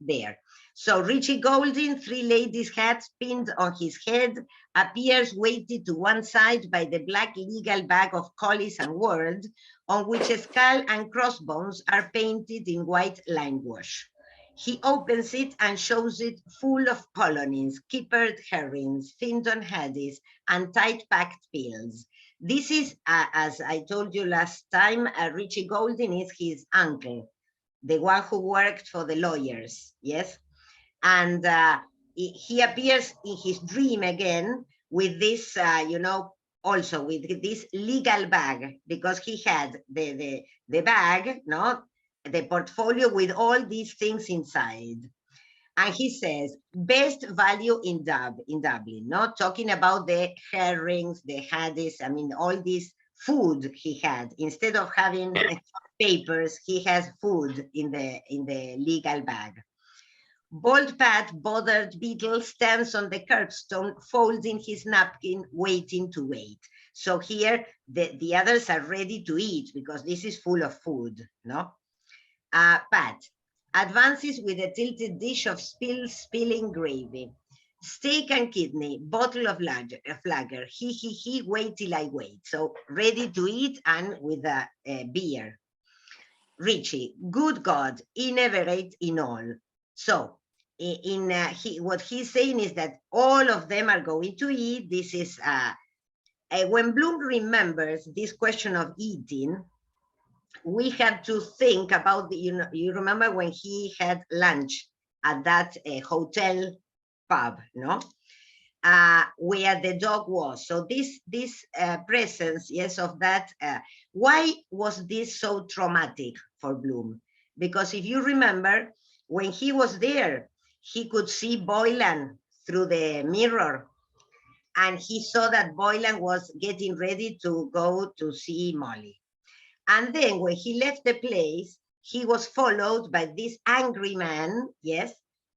There. So Richie Goulding, three ladies' hats pinned on his head, appears weighted to one side by the black legal bag of Collies and Word, on which a skull and crossbones are painted in white lime wash. He opens it and shows it full of polonies, kippered herrings, Findon haddies, and tight-packed pills. This is, as I told you last time, Richie Goulding is his uncle, the one who worked for the lawyers, yes? And he appears in his dream again with this, also with this legal bag, because he had the bag, no, the portfolio with all these things inside. And he says, best value in Dublin, not talking about the herrings, the haddies, I mean, all this food he had. Instead of having papers, he has food in the legal bag. Bald Pat, bothered beetle, stands on the curbstone, folding his napkin, waiting to wait. So here, the others are ready to eat because this is full of food, no? Pat advances with a tilted dish of spilling gravy. Steak and kidney, bottle of lager, he, wait till I wait. So ready to eat and with a beer. Richie, good God, ineverate in all. So what he's saying is that all of them are going to eat. This is, when Bloom remembers this question of eating, we have to think about, you remember when he had lunch at that hotel pub, no? Where the dog was. So this presence, yes, of that, why was this so traumatic for Bloom? Because if you remember, when he was there, he could see Boylan through the mirror, and he saw that Boylan was getting ready to go to see Molly. And then when he left the place, he was followed by this angry man, yes,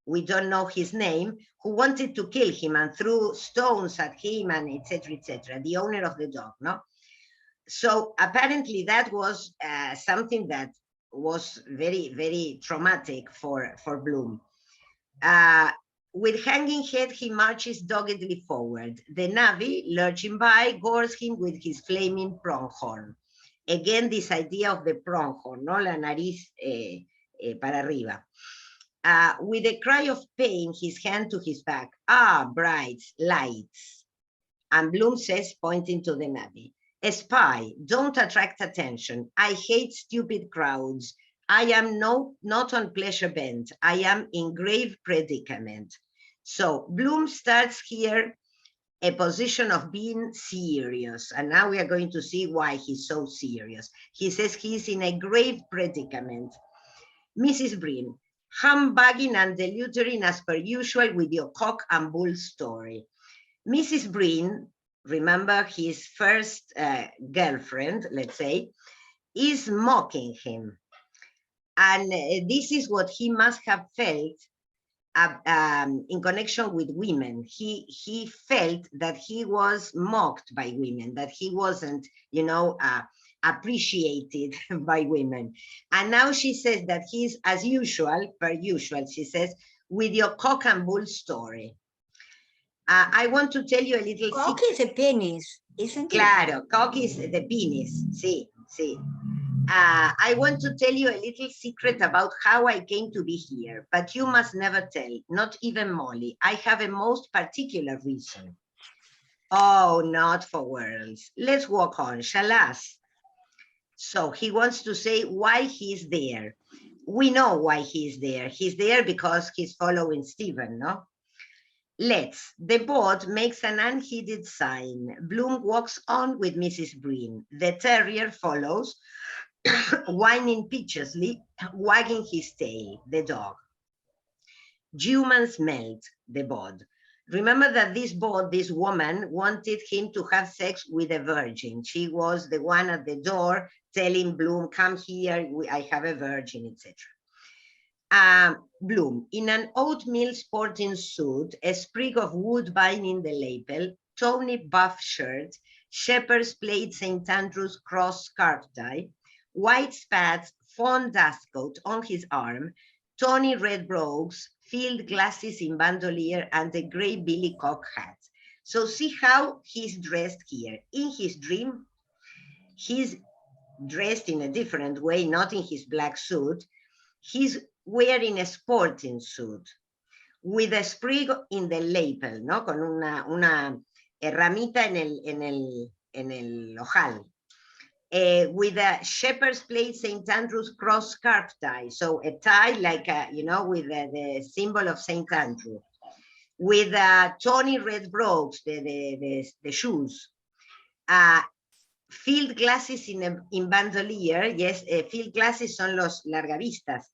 we don't know his name, who wanted to kill him and threw stones at him and etc., the owner of the dog, no? So apparently that was something that was very, very traumatic for Bloom. With hanging head, he marches doggedly forward. The navvy, lurching by, gores him with his flaming pronghorn. Again, this idea of the pronghorn, no? La nariz para arriba. With a cry of pain, his hand to his back. Ah, brights, lights. And Bloom says, pointing to the navvy, a spy, don't attract attention. I hate stupid crowds. I am not on pleasure bent. I am in grave predicament. So Bloom starts here a position of being serious. And now we are going to see why he's so serious. He says he's in a grave predicament. Mrs. Breen, humbugging and deludering as per usual with your cock and bull story. Mrs. Breen, remember his first girlfriend, let's say, is mocking him. And this is what he must have felt in connection with women. He felt that he was mocked by women, that he wasn't, appreciated by women. And now she says that he's, as usual, per usual, she says, with your cock and bull story. I want to tell you a little Cock is a penis, isn't it? Claro, cock is the penis, sí, sí. I want to tell you a little secret about how I came to be here, but you must never tell, not even Molly. I have a most particular reason. Oh, not for worlds. Let's walk on, shall us? So he wants to say why he's there. We know why he's there. He's there because he's following Stephen, no? Let's. The board makes an unheeded sign. Bloom walks on with Mrs. Breen. The terrier follows, whining piteously, wagging his tail, the dog. Humans melt, the bod. Remember that this bod, this woman, wanted him to have sex with a virgin. She was the one at the door telling Bloom, come here, I have a virgin, etc. Bloom, in an oatmeal sporting suit, a sprig of woodbine in the lapel, Tony buff shirt, shepherd's plate St. Andrew's cross scarf tie, white spats, fawn dust coat on his arm, tawny red brogues, field glasses in bandolier, and a gray billycock hat. So see how he's dressed here. In his dream, he's dressed in a different way, not in his black suit. He's wearing a sporting suit with a sprig in the lapel, ¿no? Con una ramita en el ojal. With a shepherd's plate St. Andrew's cross scarf tie. So a tie like, you know, with the symbol of St. Andrew. With tawny red brogues, the shoes. Field glasses in bandolier. Yes, field glasses son los largavistas.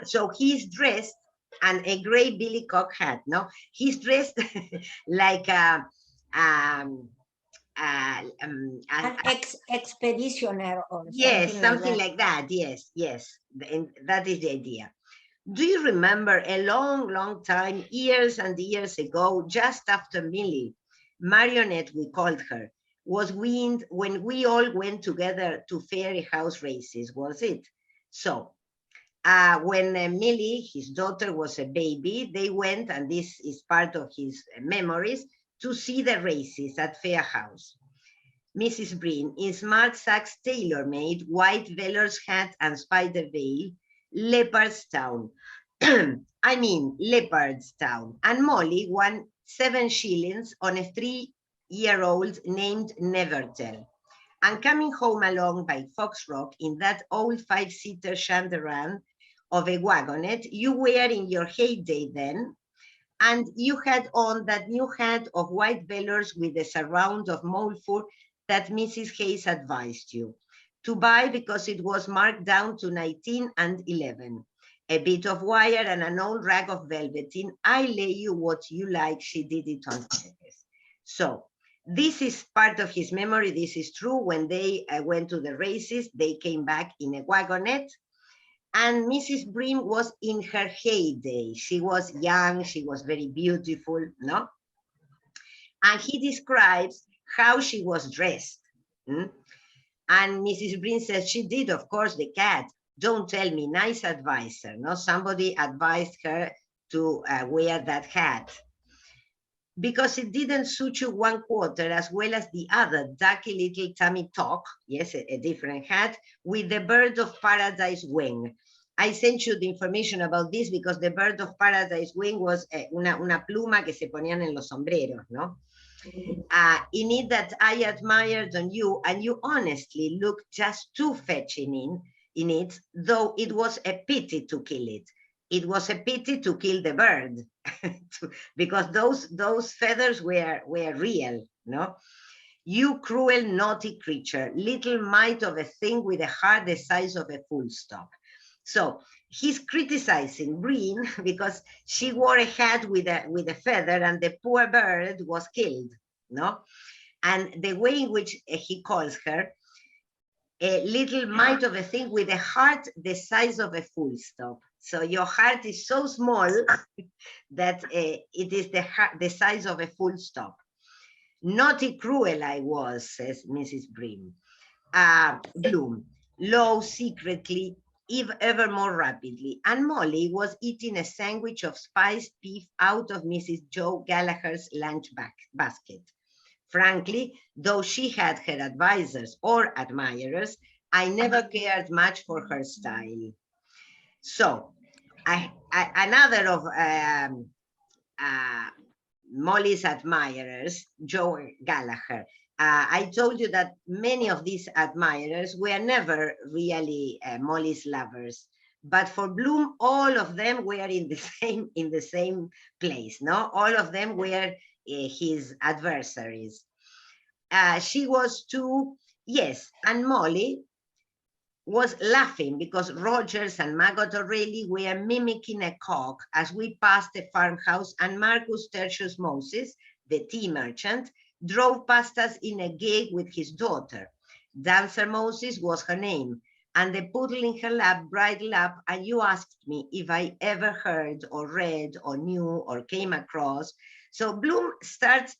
So he's dressed, and a gray billycock hat, no? He's dressed like An expeditioner or yes, something that. like that. Yes, yes, and that is the idea. Do you remember a long time, years and years ago, just after Millie, Marionette we called her, was weaned when we all went together to fairy house races, was it? So when Millie, his daughter, was a baby, they went, and this is part of his memories, to see the races at Fair House. Mrs. Breen, in smart sacks tailor-made, white velours hat and spider veil, Leopardstown. I mean, Leopardstown. And Molly won 7 shillings on a 3-year-old named Nevertell. And coming home along by Fox Rock in that old 5-seater Chanderan of a wagonette you were in your heyday then, and you had on that new hat of white velours with a surround of mole fur that Mrs. Hayes advised you to buy because it was marked down to 19 and 11. A bit of wire and an old rag of velveteen. I lay you what you like, she did it on purpose. So this is part of his memory. This is true. When they went to the races, they came back in a wagonette. And Mrs. Bream was in her heyday. She was young, she was very beautiful, no? And he describes how she was dressed. And Mrs. Bream says, she did, of course, the cat. Don't tell me, nice advisor, no? Somebody advised her to wear that hat. Because it didn't suit you 1/4 as well as the other ducky little tummy talk, yes, a different hat, with the bird of paradise wing. I sent you the information about this because the bird of paradise wing was una pluma que se ponían en los sombreros, no? In it that I admired on you, and you honestly looked just too fetching in it, though it was a pity to kill it. It was a pity to kill the bird because those feathers were real, no? You cruel, naughty creature, little mite of a thing with a heart the size of a full stop. So he's criticizing Breen because she wore a hat with a feather and the poor bird was killed, no? And the way in which he calls her, a little mite of a thing with a heart the size of a full stop. So your heart is so small that it is the size of a full stop. Naughty cruel I was, says Mrs. Bream. Bloom, low secretly, ever more rapidly. And Molly was eating a sandwich of spiced beef out of Mrs. Joe Gallagher's lunch basket. Frankly, though she had her advisors or admirers, I never cared much for her style. So, another of Molly's admirers, Joe Gallagher. I told you that many of these admirers were never really Molly's lovers, but for Bloom, all of them were in the same place. No, all of them were his adversaries. She was too, yes, and Molly was laughing because Rogers and Maggot O'Reilly were mimicking a cock as we passed the farmhouse, and Marcus Tertius Moses, the tea merchant, drove past us in a gig with his daughter. Dancer Moses was her name, and the poodle in her lap bridled up, and you asked me if I ever heard or read or knew or came across. So Bloom starts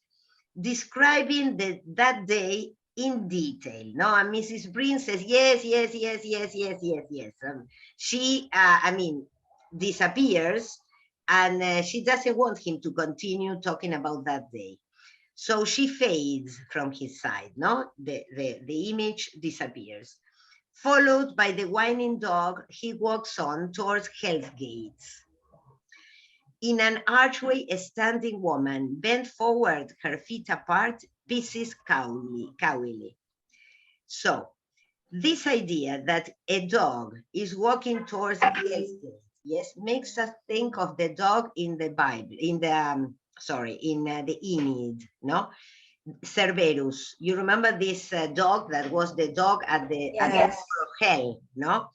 describing that day in detail. No, and Mrs. Breen says, yes, yes, yes, yes, yes, yes, yes. She, I mean, disappears, and she doesn't want him to continue talking about that day. So she fades from his side, no? The image disappears. Followed by the whining dog, he walks on towards Hell's Gates. In an archway, a standing woman, bent forward, her feet apart, pisses cowily. So this idea that a dog is walking towards Hell's Gate, yes, makes us think of the dog in the Bible, in the the Aeneid, no? Cerberus. You remember this dog that was the dog at the Yes. door of hell, no?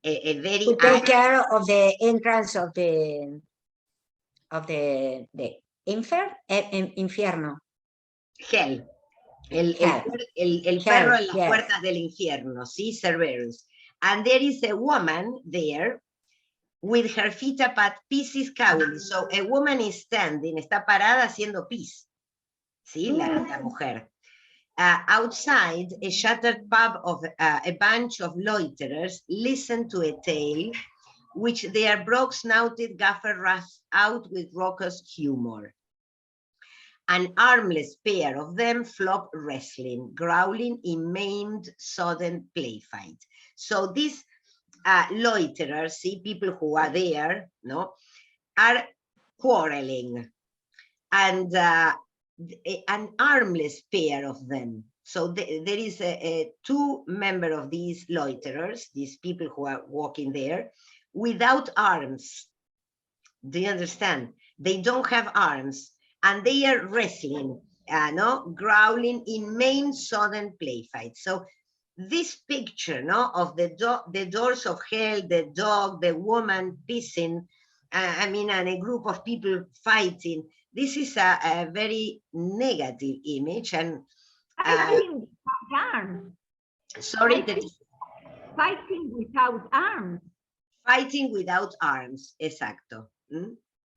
A very To take care of the entrance of the infierno. hell. El Hell, perro en las yes. puertas del infierno, ¿sí? Cerberus. And there is a woman there with her feet apart, pisses cowling. So a woman is standing, está parada haciendo pis, ¿sí? La mujer. Outside a shuttered pub of a bunch of loiterers listen to a tale which their broad-snouted gaffer rasps out with raucous humor. An armless pair of them flop wrestling, growling in maimed, sodden play fight. So these loiterers, see, people who are there, no, are quarreling, and an armless pair of them. So there is two members of these loiterers, these people who are walking there, without arms. Do you understand? They don't have arms, and they are wrestling, no, growling in main sudden play fight. So this picture, no, of the doors of hell, the dog, the woman pissing, I mean, and a group of people fighting. This is a very negative image, and fighting without arms. Sorry, fighting without arms. Fighting without arms, exacto.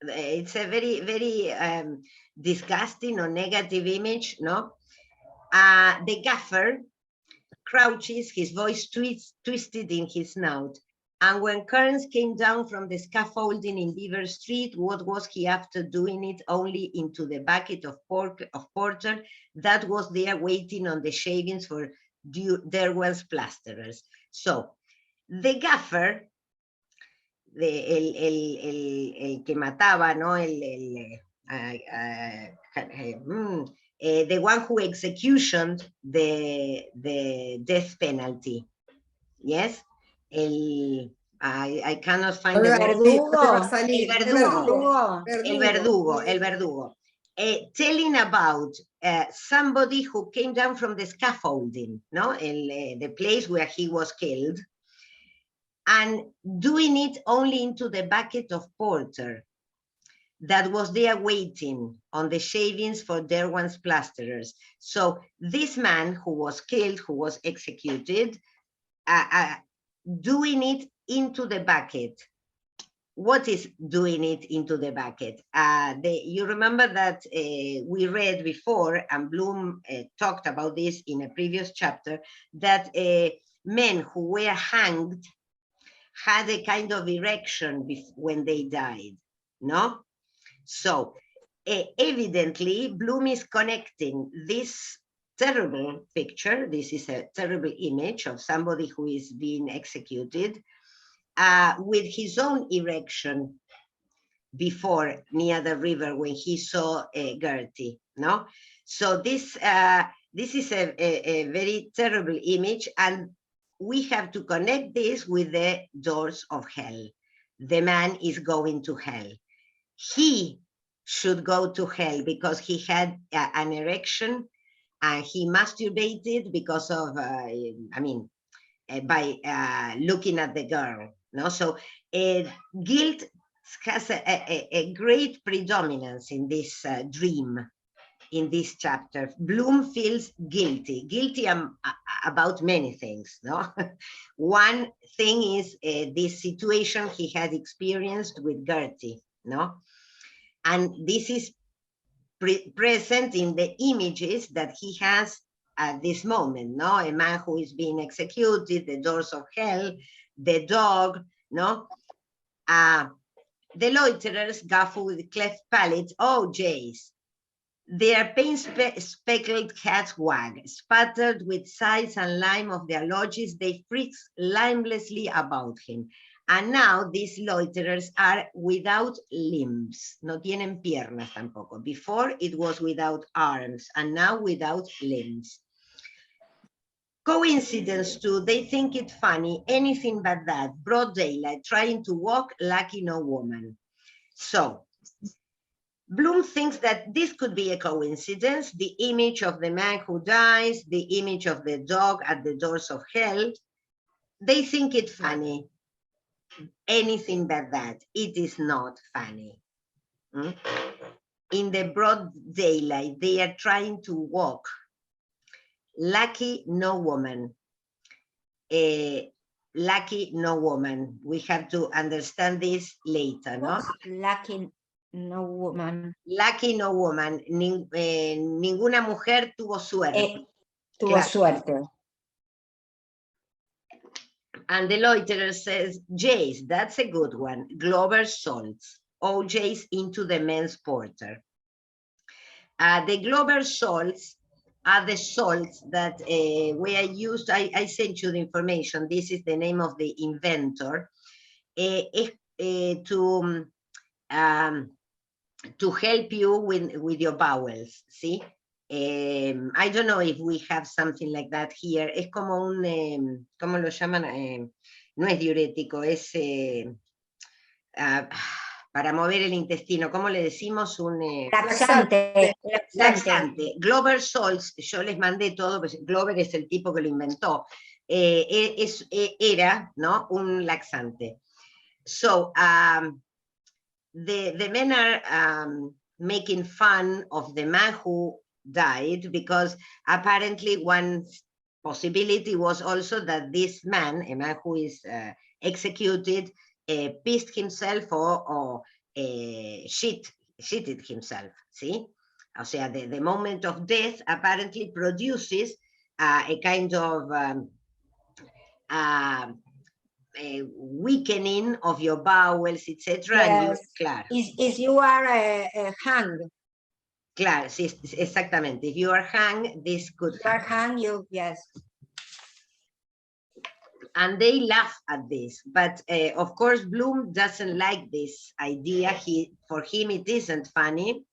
It's a very, very disgusting or negative image, no? The gaffer crouches, his voice twisted in his snout. And when Kearns came down from the scaffolding in Beaver Street, what was he after doing it only into the bucket of porter that was there waiting on the shavings for Derwell's plasterers? So the gaffer, el que mataba, ¿no? The one who executioned the death penalty. Yes? I cannot find the word. El verdugo. Telling about somebody who came down from the scaffolding, no? The place where he was killed, and doing it only into the bucket of porter that was there waiting on the shavings for Derwan's plasterers. So this man who was killed, who was executed, doing it into the bucket. What is doing it into the bucket? You remember that we read before, and Bloom talked about this in a previous chapter, that men who were hanged had a kind of erection when they died, no? So evidently, Bloom is connecting this terrible picture, this is a terrible image of somebody who is being executed, with his own erection before near the river when he saw Gertie, no? So this is a very terrible image, and we have to connect this with the doors of hell. The man is going to hell. He should go to hell because he had an erection, and he masturbated because of, by looking at the girl. No, so guilt has a great predominance in this dream, in this chapter. Bloom feels guilty about many things. No, one thing is this situation he had experienced with Gertie. No, and this is present in the images that he has at this moment, no? A man who is being executed, the doors of hell, the dog, no? The loiterers, Gaffer with cleft palate, oh, Jace. Their pain-speckled hats wag, spattered with sighs and lime of their lodges, they frisk limelessly about him. And now these loiterers are without limbs, no tienen piernas tampoco. Before it was without arms, and now without limbs. Coincidence too, they think it funny, anything but that, broad daylight, trying to walk, lucky no woman. So, Bloom thinks that this could be a coincidence, the image of the man who dies, the image of the dog at the doors of hell. They think it funny, anything but that. It is not funny. In the broad daylight, they are trying to walk. Lucky no woman. Lucky no woman. We have to understand this later, no? Lucky no woman. Lucky no woman. Ninguna mujer tuvo suerte. Tuvo Claro. suerte. And the loiterer says, Jace, that's a good one. Glover salts. Oh, Jace into the men's porter. The Glover salts are the salts that were used. I sent you the information. This is the name of the inventor to help you with your bowels. See, I don't know if we have something like that here. Es como un, ¿cómo lo llaman? No es diurético, es para mover el intestino. ¿Cómo le decimos? Un Laxante. laxante. Glover salts, yo les mandé todo, pues Glover es el tipo que lo inventó. Era, ¿no? Un laxante. So, the men are making fun of the man who died because apparently one possibility was also that this man, a man who is executed, pissed himself or shitted himself, see? O sea, the moment of death apparently produces a kind of weakening of your bowels, etc. Yes. Claro. If you are hung. Claro, sí, exactamente. If you are hung, this could You are happen. hung, you, yes. And they laugh at this, but of course Bloom doesn't like this idea. For him it isn't funny.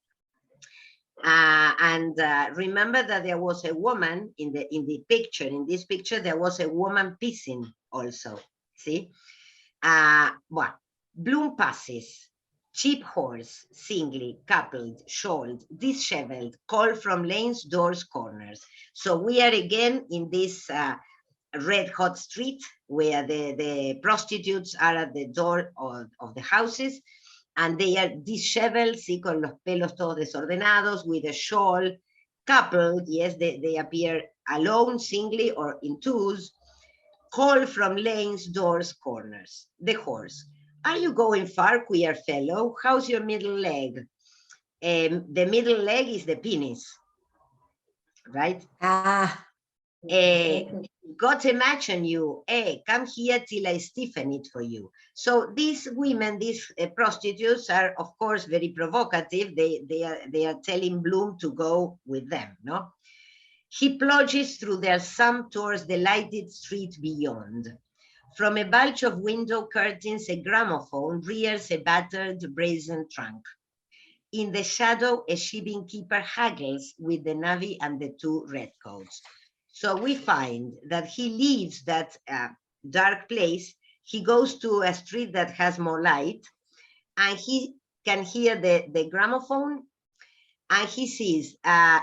Remember that there was a woman in this picture there was a woman pissing also. See, well, Bloom passes. Cheap horse, singly, coupled, shawled, disheveled, called from lanes, doors, corners. So we are again in this red hot street where the prostitutes are at the door of the houses, and they are disheveled, sí, con los pelos todos desordenados, with a shawl, coupled, yes, they appear alone, singly, or in twos, call from lanes, doors, corners. The horse. Are you going far, queer fellow? How's your middle leg? The middle leg is the penis, right? Got a match on you. Come here till I stiffen it for you. So these women, these prostitutes are, of course, very provocative. They are telling Bloom to go with them, no? He plunges through their sump towards the lighted street beyond. From a bulge of window curtains, a gramophone rears a battered brazen trunk. In the shadow, a shipping keeper haggles with the navvy and the two redcoats. So we find that he leaves that dark place. He goes to a street that has more light, and he can hear the gramophone, and he sees a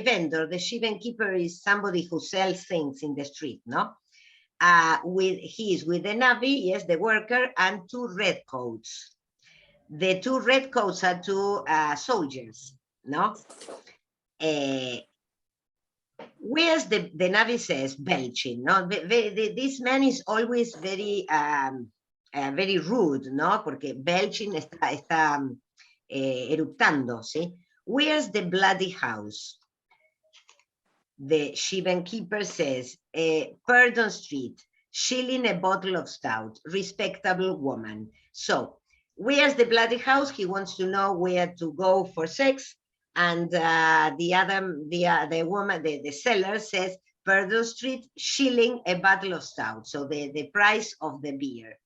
vendor. The shipping keeper is somebody who sells things in the street, no? He is with the navvy, yes, the worker, and two redcoats. The two redcoats are two soldiers, no? Where's the navvy says belching, no? This man is always very very rude, no? Porque belching está eruptando, ¿sí? Where's the bloody house? the Sheban keeper says, Purdon Street, shilling a bottle of stout, respectable woman. So where's the bloody house? He wants to know where to go for sex. And the woman, the seller says, Purdon Street, shilling a bottle of stout. So the price of the beer.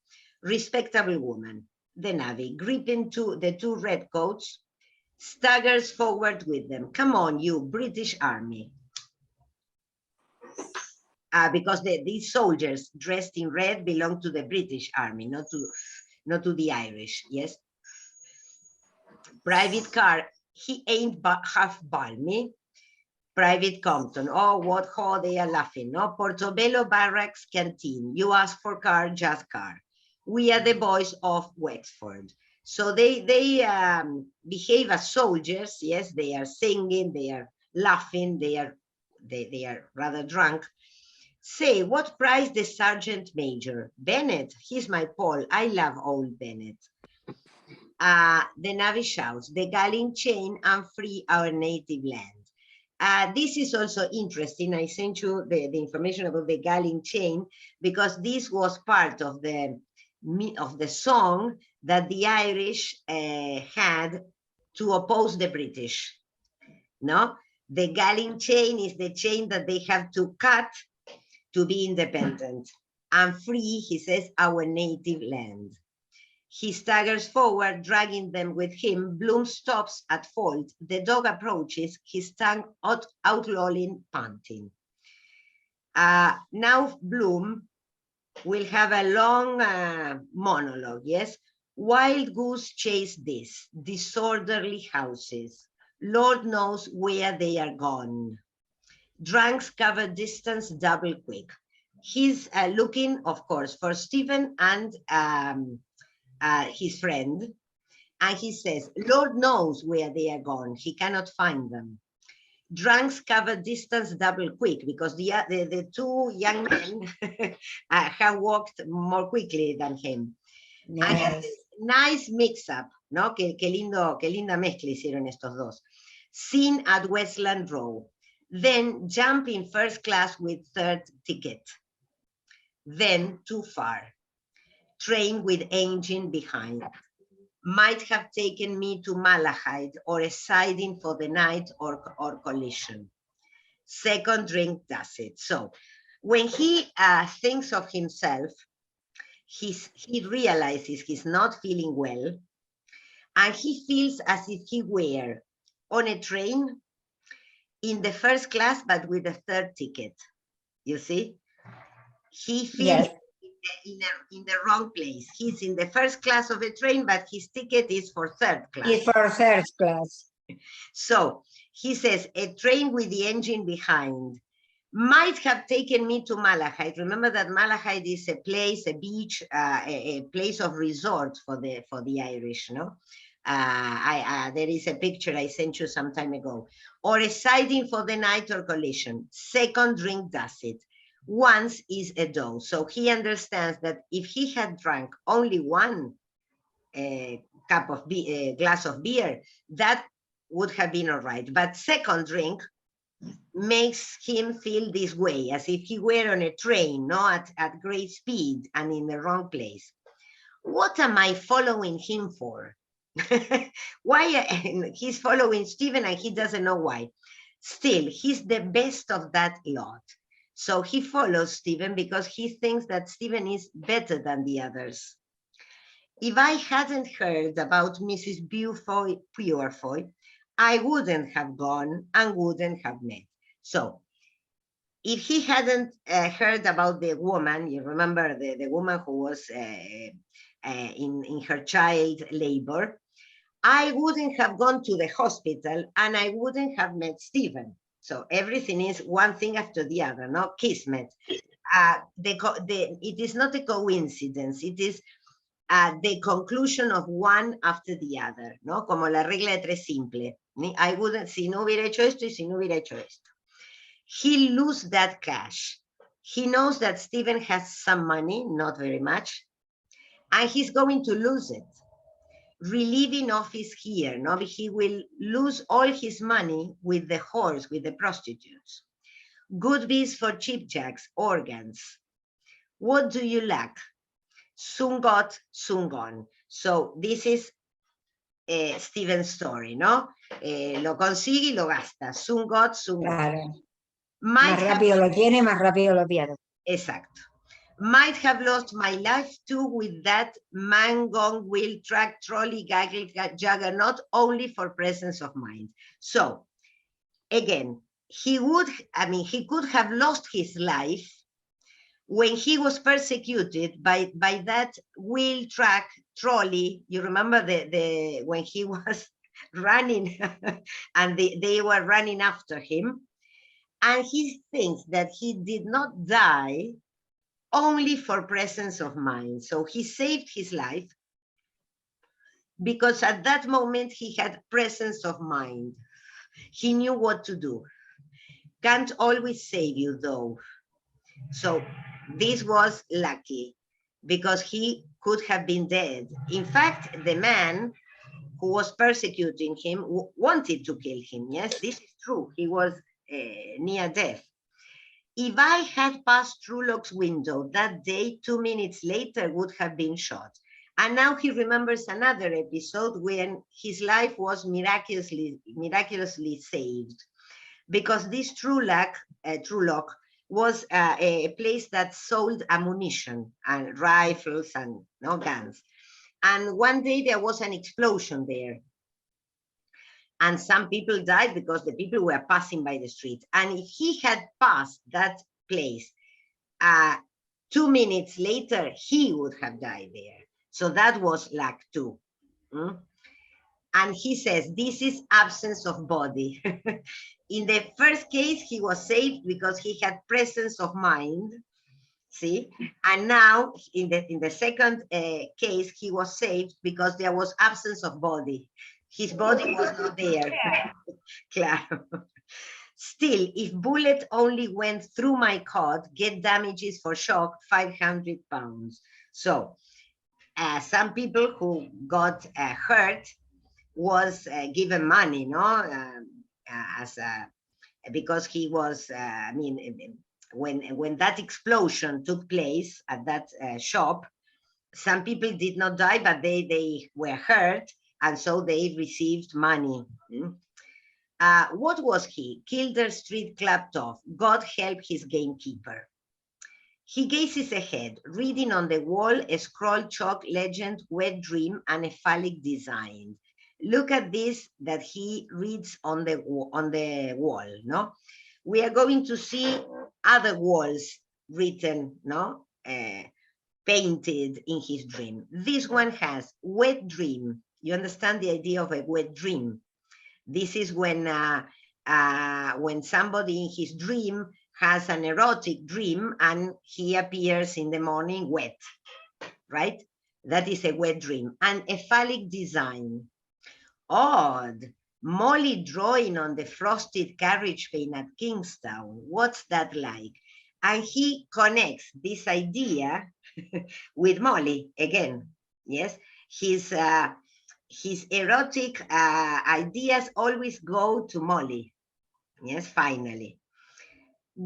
Respectable woman. The navvy, gripping the two redcoats, staggers forward with them. Come on, you British Army. Because these soldiers dressed in red belong to the British Army, not to the Irish, yes? Private car, he ain't half balmy. Private Compton, oh, what how they are laughing, no? Portobello Barracks Canteen, you ask for car, just car. We are the boys of Wexford. So they behave as soldiers, yes, they are singing, they are laughing, they are rather drunk. Say, what price the Sergeant Major? Bennett, he's my Paul, I love old Bennett. The navvy shouts, the galling chain and free our native land. This is also interesting. I sent you the information about the galling chain because this was part of the song that the Irish had to oppose the British. No, the galling chain is the chain that they have to cut to be independent. And free, he says, our native land. He staggers forward, dragging them with him. Bloom stops at fault. The dog approaches, his tongue outlolling, panting. Now Bloom will have a long monologue, yes? Wild goose chase this, disorderly houses. Lord knows where they are gone. Drunks cover distance double quick. He's looking, of course, for Stephen and his friend, and he says, Lord knows where they are gone. He cannot find them. Drunks cover distance double quick because the two young men have walked more quickly than him. Yes. Nice mix-up, ¿no? Qué linda mezcla hicieron estos dos. Scene at Westland Row. Then jump in first class with third ticket. Then too far. Train with engine behind. Might have taken me to Malahide or a siding for the night or collision. Second drink does it. So when he thinks of himself, he realizes he's not feeling well, and he feels as if he were on a train in the first class, but with a third ticket. You see? He feels in the wrong place. He's in the first class of a train, but his ticket is for third class. It's for third class. So he says, a train with the engine behind might have taken me to Malahide. Remember that Malahide is a place, a beach, a place of resort for the Irish, no? There is a picture I sent you some time ago. Or a siding for the night or collision. Second drink does it. Once is a dose. So he understands that if he had drunk only one glass of beer, that would have been all right. But second drink makes him feel this way, as if he were on a train, not at great speed and in the wrong place. What am I following him for? Why he's following Stephen and he doesn't know why. Still, he's the best of that lot. So he follows Stephen because he thinks that Stephen is better than the others. If I hadn't heard about Mrs. Purefoy, I wouldn't have gone and wouldn't have met. So if he hadn't heard about the woman, you remember the woman who was in her child labor, I wouldn't have gone to the hospital and I wouldn't have met Stephen. So everything is one thing after the other, no? Kismet. It is not a coincidence, it is the conclusion of one after the other, ¿no? Como la regla de tres simple. I wouldn't, si no hubiera hecho esto y si no hubiera hecho esto. He'll lose that cash. He knows that Stephen has some money, not very much, and he's going to lose it. Relieving office here, no? He will lose all his money with the whores, with the prostitutes. Good bees for cheapjacks, organs. What do you lack? Soon got, soon gone. So this is Stephen's story, ¿no? Lo consigue y lo gasta. Soon got, soon gone. Claro. Might Más have, rápido lo tiene, más rápido lo pierde. exacto. Might have lost my life too with that man, gong, wheel, track, trolley, gaggle, juggernaut, only for presence of mind. So, again, he could have lost his life when he was persecuted by that wheel, track, trolley. You remember when he was running and they were running after him, and he thinks that he did not die only for presence of mind. So he saved his life because at that moment he had presence of mind. He knew what to do. Can't always save you though. So this was lucky because he could have been dead. In fact, the man who was persecuting him wanted to kill him. Yes, this is true. He was near death. If I had passed Trulock's window that day, 2 minutes later would have been shot. And now he remembers another episode when his life was miraculously saved, because this Trulock was a place that sold ammunition and rifles and guns. And one day there was an explosion there. And some people died because the people were passing by the street. And if he had passed that place 2 minutes later, he would have died there. So that was luck too. And he says, this is absence of body. In the first case, he was saved because he had presence of mind. See, and now in the second case, he was saved because there was absence of body. His body was not there. Claro. Still, if bullet only went through my cot, get damages for shock, 500 pounds. So some people who got hurt was given money, because he was, when that explosion took place at that shop, some people did not die, but they were hurt, and so they received money. What was he? Kildare Street clapped off. God help his gamekeeper. He gazes ahead, reading on the wall a scroll chalk legend, wet dream, and a phallic design. Look at this that he reads on the wall, no? We are going to see other walls written, no? Painted in his dream. This one has wet dream. You understand the idea of a wet dream? This is when somebody in his dream has an erotic dream and he appears in the morning wet, right? That is a wet dream. And a phallic design. Odd. Molly drawing on the frosted carriage pane at Kingstown. What's that like? And he connects this idea with Molly again. Yes, his erotic ideas always go to Molly. Yes, finally.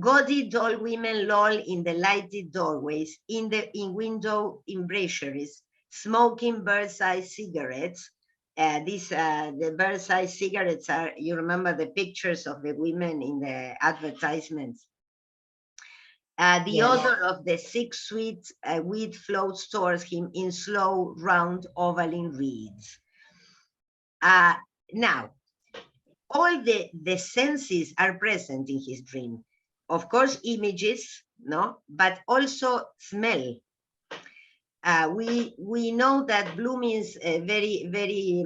Gaudy doll women loll in the lighted doorways, in window embrasures, smoking bird's-eye cigarettes. The bird's-eye cigarettes are, you remember the pictures of the women in the advertisements. The odor of the 6 sweet wheat float stores him in slow, round, ovaling reeds. Now, all the senses are present in his dream. Of course, images, no, but also smell. We know that Bloom is very, very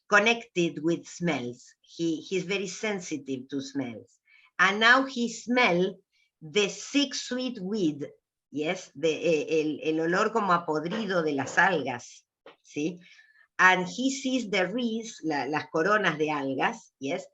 connected with smells. He's very sensitive to smells. And now he smells the 6 sweet weed, yes, el olor como a podrido de las algas, ¿sí? And he sees the wreaths, las coronas de algas, yes,